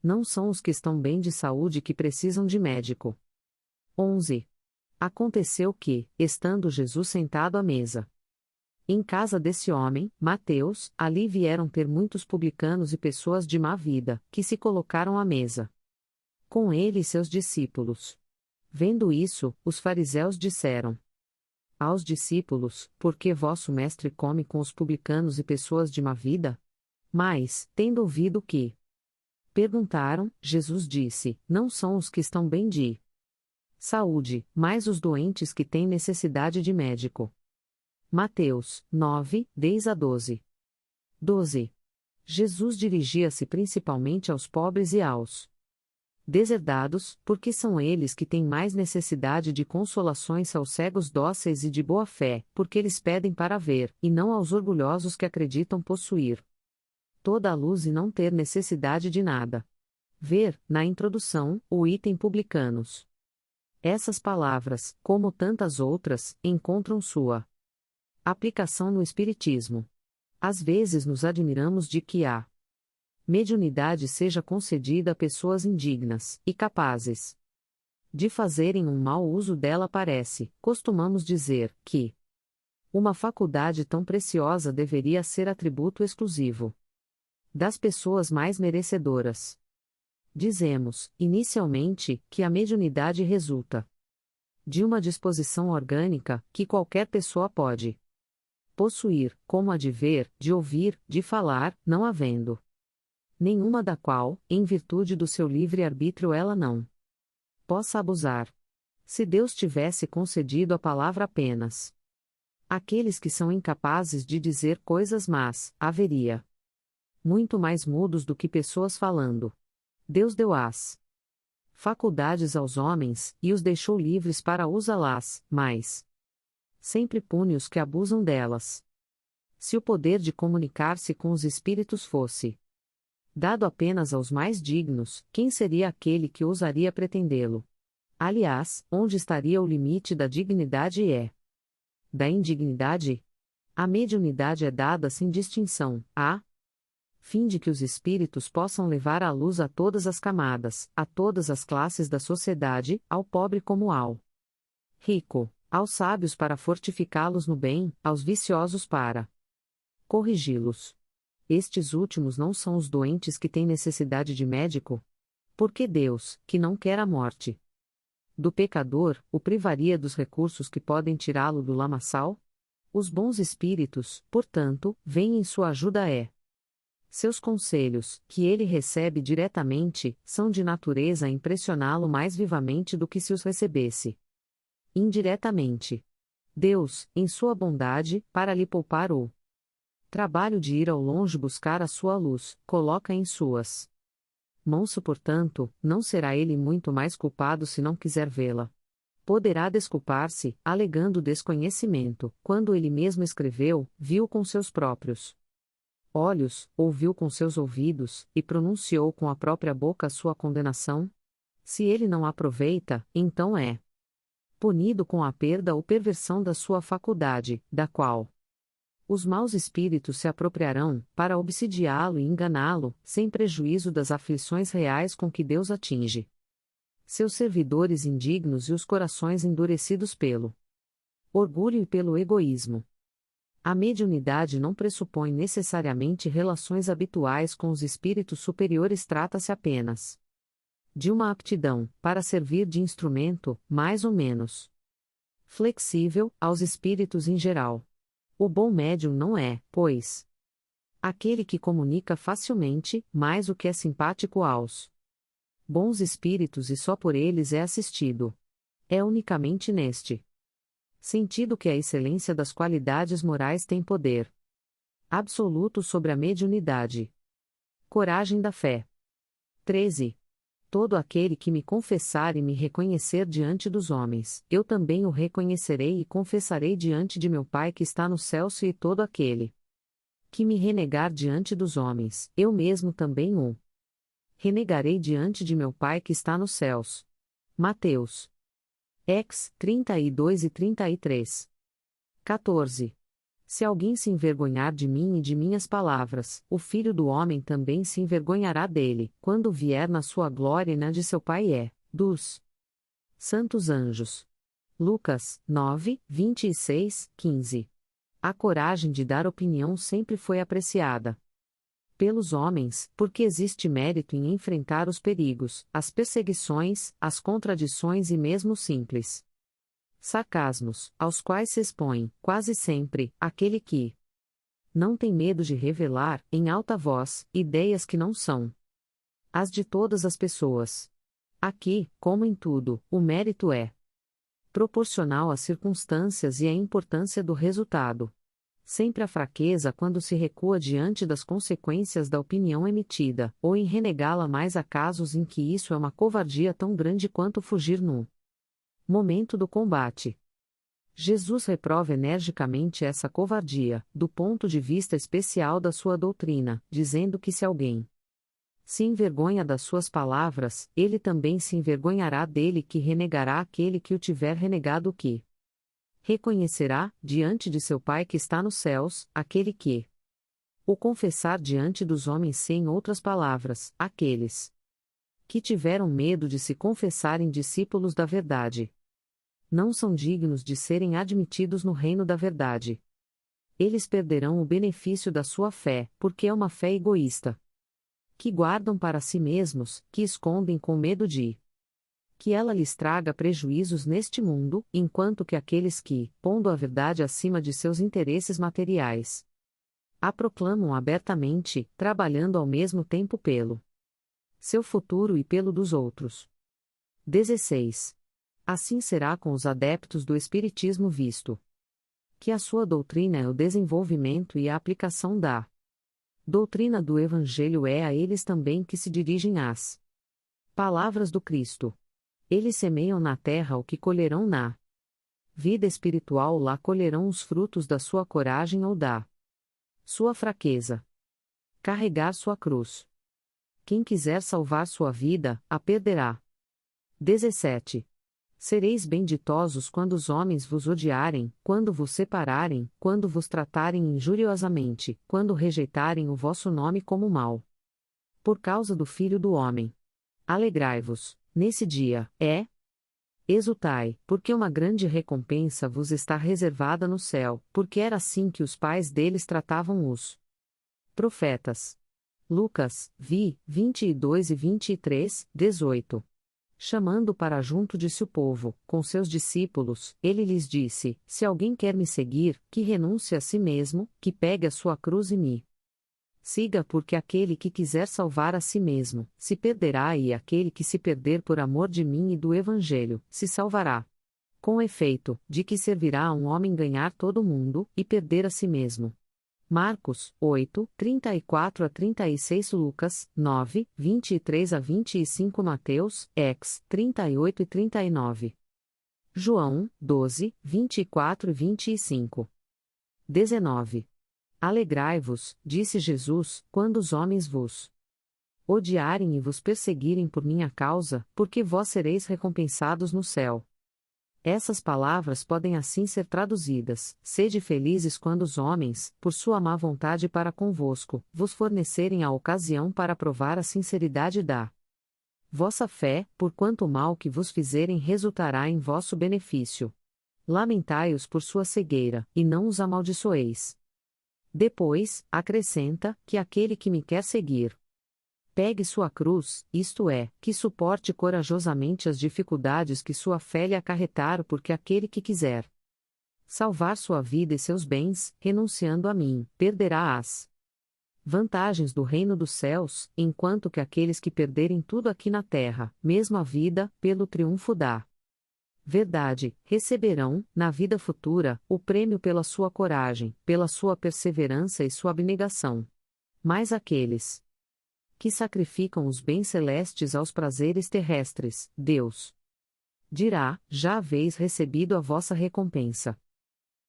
não são os que estão bem de saúde que precisam de médico. 11. Aconteceu que, estando Jesus sentado à mesa, em casa desse homem, Mateus, ali vieram ter muitos publicanos e pessoas de má vida, que se colocaram à mesa com ele e seus discípulos. Vendo isso, os fariseus disseram aos discípulos: Por que vosso mestre come com os publicanos e pessoas de má vida? Mas, tendo ouvido que perguntaram, Jesus disse: Não são os que estão bem de saúde, mas os doentes que têm necessidade de médico. Mateus 9, 10-12. 12. Jesus dirigia-se principalmente aos pobres e aos deserdados, porque são eles que têm mais necessidade de consolações, aos cegos dóceis e de boa fé, porque eles pedem para ver, e não aos orgulhosos que acreditam possuir toda a luz e não ter necessidade de nada. Ver, na introdução, o item publicanos. Essas palavras, como tantas outras, encontram sua aplicação no Espiritismo. Às vezes nos admiramos de que a mediunidade seja concedida a pessoas indignas e capazes de fazerem um mau uso dela. Costumamos dizer que uma faculdade tão preciosa deveria ser atributo exclusivo das pessoas mais merecedoras. Dizemos, inicialmente, que a mediunidade resulta de uma disposição orgânica que qualquer pessoa pode possuir, como a de ver, de ouvir, de falar, não havendo nenhuma da qual, em virtude do seu livre-arbítrio, ela não possa abusar. Se Deus tivesse concedido a palavra apenas àqueles que são incapazes de dizer coisas más, haveria muito mais mudos do que pessoas falando. Deus deu as faculdades aos homens, e os deixou livres para usá-las, mas sempre pune os que abusam delas. Se o poder de comunicar-se com os espíritos fosse dado apenas aos mais dignos, quem seria aquele que ousaria pretendê-lo? Aliás, onde estaria o limite da dignidade e da indignidade? A mediunidade é dada sem distinção, a fim de que os espíritos possam levar à luz a todas as camadas, a todas as classes da sociedade, ao pobre como ao rico, aos sábios para fortificá-los no bem, aos viciosos para corrigi-los. Estes últimos não são os doentes que têm necessidade de médico? Porque Deus, que não quer a morte do pecador, o privaria dos recursos que podem tirá-lo do lamaçal? Os bons espíritos, portanto, vêm em sua ajuda. Seus conselhos, que ele recebe diretamente, são de natureza a impressioná-lo mais vivamente do que se os recebesse indiretamente. Deus, em sua bondade, para lhe poupar o trabalho de ir ao longe buscar a sua luz, coloca em suas mãos. Portanto, não será ele muito mais culpado se não quiser vê-la. Poderá desculpar-se, alegando desconhecimento, quando ele mesmo escreveu, viu com seus próprios olhos, ouviu com seus ouvidos, e pronunciou com a própria boca a sua condenação? Se ele não aproveita, então é punido com a perda ou perversão da sua faculdade, da qual os maus espíritos se apropriarão, para obsidiá-lo e enganá-lo, sem prejuízo das aflições reais com que Deus atinge seus servidores indignos e os corações endurecidos pelo orgulho e pelo egoísmo. A mediunidade não pressupõe necessariamente relações habituais com os espíritos superiores, trata-se apenas de uma aptidão, para servir de instrumento, mais ou menos flexível, aos espíritos em geral. O bom médium não é, pois, aquele que comunica facilmente, mas o que é simpático aos bons espíritos e só por eles é assistido. É unicamente neste sentido que a excelência das qualidades morais tem poder absoluto sobre a mediunidade. Coragem da fé. 13. Todo aquele que me confessar e me reconhecer diante dos homens, eu também o reconhecerei e confessarei diante de meu Pai que está no céu. E todo aquele que me renegar diante dos homens, eu mesmo também o renegarei diante de meu Pai que está nos céus. Mateus Ex. 32 e 33. 14. Se alguém se envergonhar de mim e de minhas palavras, o Filho do Homem também se envergonhará dele, quando vier na sua glória e na de seu Pai dos santos anjos. Lucas 9, 26, 15. A coragem de dar opinião sempre foi apreciada pelos homens, porque existe mérito em enfrentar os perigos, as perseguições, as contradições e mesmo simples sarcasmos, aos quais se expõe, quase sempre, aquele que não tem medo de revelar, em alta voz, ideias que não são as de todas as pessoas. Aqui, como em tudo, o mérito é proporcional às circunstâncias e à importância do resultado. Sempre a fraqueza quando se recua diante das consequências da opinião emitida, ou em renegá-la mais há casos em que isso é uma covardia tão grande quanto fugir no momento do combate. Jesus reprova energicamente essa covardia, do ponto de vista especial da sua doutrina, dizendo que se alguém se envergonha das suas palavras, ele também se envergonhará dele que renegará aquele que o tiver renegado que reconhecerá, diante de seu Pai que está nos céus, aquele que o confessar diante dos homens sem outras palavras, aqueles que tiveram medo de se confessarem discípulos da verdade. Não são dignos de serem admitidos no reino da verdade. Eles perderão o benefício da sua fé, porque é uma fé egoísta. Que guardam para si mesmos, que escondem com medo de que ela lhes traga prejuízos neste mundo, enquanto que aqueles que, pondo a verdade acima de seus interesses materiais, a proclamam abertamente, trabalhando ao mesmo tempo pelo seu futuro e pelo dos outros. 16. Assim será com os adeptos do Espiritismo, visto que a sua doutrina é o desenvolvimento e a aplicação da doutrina do Evangelho, é a eles também que se dirigem as palavras do Cristo. Eles semeiam na terra o que colherão na vida espiritual, lá colherão os frutos da sua coragem ou da sua fraqueza. Carregar sua cruz. Quem quiser salvar sua vida, a perderá. 17. Sereis benditosos quando os homens vos odiarem, quando vos separarem, quando vos tratarem injuriosamente, quando rejeitarem o vosso nome como mal. Por causa do Filho do Homem. Alegrai-vos, nesse dia, exultai, porque uma grande recompensa vos está reservada no céu, porque era assim que os pais deles tratavam os profetas. Lucas, 22 e 23, 18. Chamando para junto de si o povo, com seus discípulos, ele lhes disse: Se alguém quer me seguir, que renuncie a si mesmo, que pegue a sua cruz e me siga, porque aquele que quiser salvar a si mesmo, se perderá, e aquele que se perder por amor de mim e do Evangelho, se salvará. Com efeito, de que servirá a um homem ganhar todo o mundo, e perder a si mesmo? Marcos 8, 34 a 36, Lucas 9, 23 a 25, Mateus, ex. 38 e 39. João 12, 24 e 25. 19. Alegrai-vos, disse Jesus, quando os homens vos odiarem e vos perseguirem por minha causa, porque vós sereis recompensados no céu. Essas palavras podem assim ser traduzidas: sede felizes quando os homens, por sua má vontade para convosco, vos fornecerem a ocasião para provar a sinceridade da vossa fé, porquanto o mal que vos fizerem resultará em vosso benefício. Lamentai-os por sua cegueira, e não os amaldiçoeis. Depois, acrescenta, que aquele que me quer seguir pegue sua cruz, isto é, que suporte corajosamente as dificuldades que sua fé lhe acarretar, porque aquele que quiser salvar sua vida e seus bens, renunciando a mim, perderá as vantagens do reino dos céus, enquanto que aqueles que perderem tudo aqui na terra, mesmo a vida, pelo triunfo da verdade, receberão, na vida futura, o prêmio pela sua coragem, pela sua perseverança e sua abnegação. Mas aqueles que sacrificam os bens celestes aos prazeres terrestres, Deus dirá: já haveis recebido a vossa recompensa.